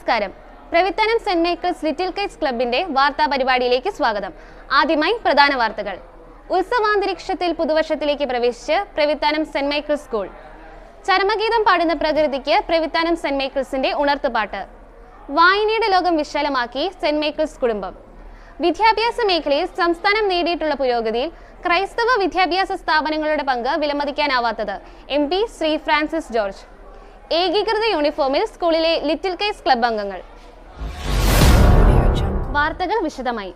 നമസ്കാരം. Pravithanam Saint Michael's little Kites ക്ലബിന്റെ വാർത്താ പരിപാടിയിലേക്ക് സ്വാഗതം. ആദ്യമായി പ്രധാന വാർത്തകൾ. ഉത്സവാന്തരീക്ഷത്തിൽ പുതുവർഷത്തിലേക്ക് പ്രവേശിച്ച് പ്രവിത്താനം സെന്റ് മൈക്കിൾസ് സ്കൂൾ. ചരമഗീതം പാടുന്ന പ്രകൃതിക്ക് പ്രവിത്താനം സെന്റ് മൈക്കിൾസിന്റെ ഉണർത്തുപാട്ട്. വായനയുടെ ലോകം വിശാലമാക്കി സെന്റ് മൈക്കിൾസ് കുടുംബം. വിദ്യാഭ്യാസ മേഖലയിൽ സംസ്ഥാനം നേടിയിട്ടുള്ള പുരോഗതിയിൽ ക്രൈസ്തവ വിദ്യാഭ്യാസ സ്ഥാപനങ്ങളുടെ പങ്ക് വിലമതിക്കാനാവാത്തത് MP ശ്രീ ഫ്രാൻസിസ് ജോർജ്. ഏകീകൃത യൂണിഫോമിൽ സ്കൂളിലെ ലിറ്റിൽ കൈറ്റ്സ് ക്ലബ് അംഗങ്ങൾ. വാർത്തകൾ വിശദമായി.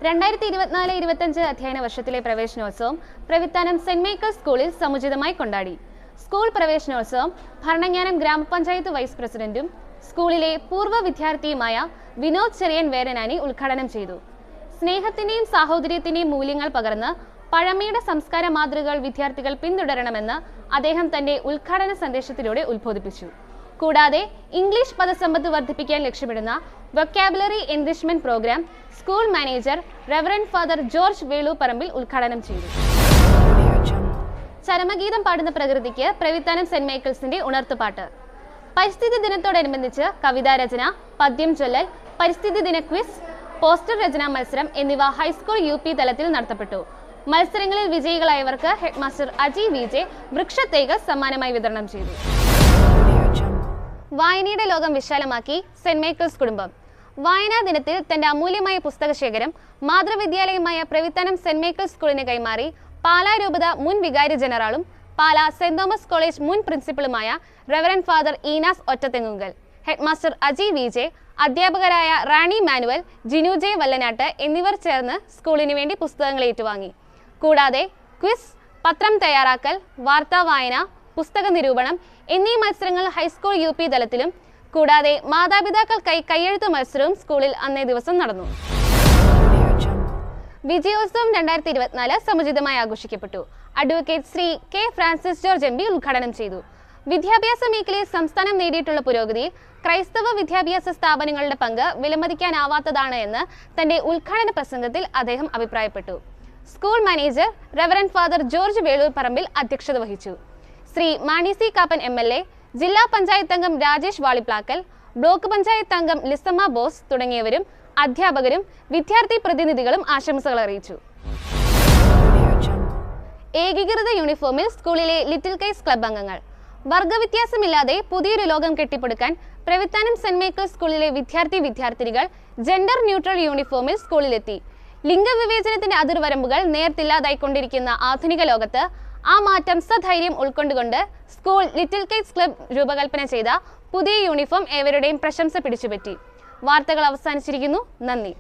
2024-25 അധ്യയന വർഷത്തിലെ പ്രവേശനോത്സവം പ്രവിത്താനം സെന്റ് മൈക്കിൾസ് സ്കൂളിൽ സമുചിതമായി കൊണ്ടാടി. സ്കൂൾ പ്രവേശനോത്സവം ഭരണങ്ങാനം ഗ്രാമപഞ്ചായത്ത് വൈസ് പ്രസിഡന്റും സ്കൂളിലെ പൂർവ്വ വിദ്യാർത്ഥിയുമായ വിനോദ് ചെറിയൻ വേരനാനി ഉദ്ഘാടനം ചെയ്തു. സ്നേഹത്തിന്റെയും സാഹോദര്യത്തിന്റെയും മൂല്യങ്ങൾ പകർന്ന് പഴമയുടെ സംസ്കാര മാതൃകകൾ വിദ്യാർത്ഥികൾ പിന്തുടരണമെന്ന് അദ്ദേഹം തന്റെ ഉദ്ഘാടന സന്ദേശത്തിലൂടെ ഉദ്ബോധിപ്പിച്ചു. കൂടാതെ ഇംഗ്ലീഷ് പദസമ്പത്ത് വർദ്ധിപ്പിക്കാൻ ലക്ഷ്യമിടുന്ന vocabulary enrichment programme school manager Reverend Father George Veluparambil ഉദ്ഘാടനം ചെയ്തു. ചരമഗീതം പാടുന്ന പ്രകൃതിക്ക് പ്രവിത്താനം സെന്റ് മൈക്കിൾസിന്റെ ഉണർത്തുപാട്ട്. പരിസ്ഥിതി ദിനത്തോടനുബന്ധിച്ച് കവിതാരചന, പദ്യം ചൊല്ലൽ, പരിസ്ഥിതി ദിന ക്വിസ്, പോസ്റ്റർ രചനാ മത്സരം എന്നിവ ഹൈസ്കൂൾ UP തലത്തിൽ നടത്തപ്പെട്ടു. മത്സരങ്ങളിൽ വിജയികളായവർക്ക് ഹെഡ്മാസ്റ്റർ അജി VJ വൃക്ഷത്തൈകൾ സമ്മാനമായി വിതരണം ചെയ്തു. വായനയുടെ ലോകം വിശാലമാക്കി സെന്റ് മൈക്കിൾസ് കുടുംബം. വായനാ ദിനത്തിൽ തന്റെ അമൂല്യമായ പുസ്തകശേഖരം മാതൃവിദ്യാലയമായ പ്രവിത്താനം സെന്റ് മൈക്കിൾസ് സ്കൂളിന് കൈമാറി പാലാ രൂപത മുൻ വികാരി ജനറാളും പാലാ സെന്റ് തോമസ് കോളേജ് മുൻ പ്രിൻസിപ്പളുമായ Reverend Father Enas Ottathengungal, headmaster Aji VJ, അധ്യാപകരായ റാണി മാനുവൽ, ജിനു J വല്ലനാട്ട് എന്നിവർ ചേർന്ന് സ്കൂളിന് വേണ്ടി പുസ്തകങ്ങൾ ഏറ്റുവാങ്ങി. കൂടാതെ ക്വിസ്, പത്രം തയ്യാറാക്കൽ, വാർത്താ വായന, പുസ്തക നിരൂപണം എന്നീ മത്സരങ്ങൾ ഹൈസ്കൂൾ UP തലത്തിലും കൂടാതെ മാതാപിതാക്കൾക്കായി കയ്യെഴുത്ത് മത്സരവും സ്കൂളിൽ അന്നേ ദിവസം നടന്നു. വിജയോത്സവം 2024 സമുചിതമായി ആഘോഷിക്കപ്പെട്ടു. Advocate Shri K Francis George MP ഉദ്ഘാടനം ചെയ്തു. വിദ്യാഭ്യാസ മേഖലയിൽ സംസ്ഥാനം നേടിയിട്ടുള്ള പുരോഗതിയിൽ ക്രൈസ്തവ വിദ്യാഭ്യാസ സ്ഥാപനങ്ങളുടെ പങ്ക് വിലമതിക്കാനാവാത്തതാണ് എന്ന് തന്റെ ഉദ്ഘാടന പ്രസംഗത്തിൽ അദ്ദേഹം അഭിപ്രായപ്പെട്ടു. School manager Reverend Father George Veluparambil അധ്യക്ഷത വഹിച്ചു. ശ്രീ മാണി C കാപ്പൻ MLA, ജില്ലാ പഞ്ചായത്ത് അംഗം രാജേഷ് വാളിപ്ലാക്കൽ, ബ്ലോക്ക് പഞ്ചായത്ത് അംഗം ലിസമ്മ ബോസ് തുടങ്ങിയവരും അധ്യാപകരും വിദ്യാർത്ഥി പ്രതിനിധികളും ആശംസകൾ അറിയിച്ചു. ഏകീകൃത യൂണിഫോമിൽ സ്കൂളിലെ ലിറ്റിൽ കൈറ്റ്സ് ക്ലബ് അംഗങ്ങൾ. വർഗവ്യത്യാസമില്ലാതെ പുതിയൊരു ലോകം കെട്ടിപ്പടുക്കാൻ പ്രവിത്താനം സെന്റ് മൈക്കിൾസ് സ്കൂളിലെ വിദ്യാർത്ഥിനികൾ ജെൻഡർ ന്യൂട്രൽ യൂണിഫോമിൽ സ്കൂളിലെത്തി. ലിംഗവിവേചനത്തിന്റെ അതിർവരമ്പുകൾ നേർത്തില്ലാതായിക്കൊണ്ടിരിക്കുന്ന ആധുനിക ലോകത്ത് ആ മാറ്റം സധൈര്യം ഉൾക്കൊണ്ടുകൊണ്ട് സ്കൂൾ ലിറ്റിൽ കൈറ്റ്സ് ക്ലബ് രൂപകൽപ്പന ചെയ്ത പുതിയ യൂണിഫോം ഏവരുടെയും പ്രശംസ പിടിച്ചുപറ്റി. വാർത്തകൾ അവസാനിച്ചിരിക്കുന്നു. നന്ദി.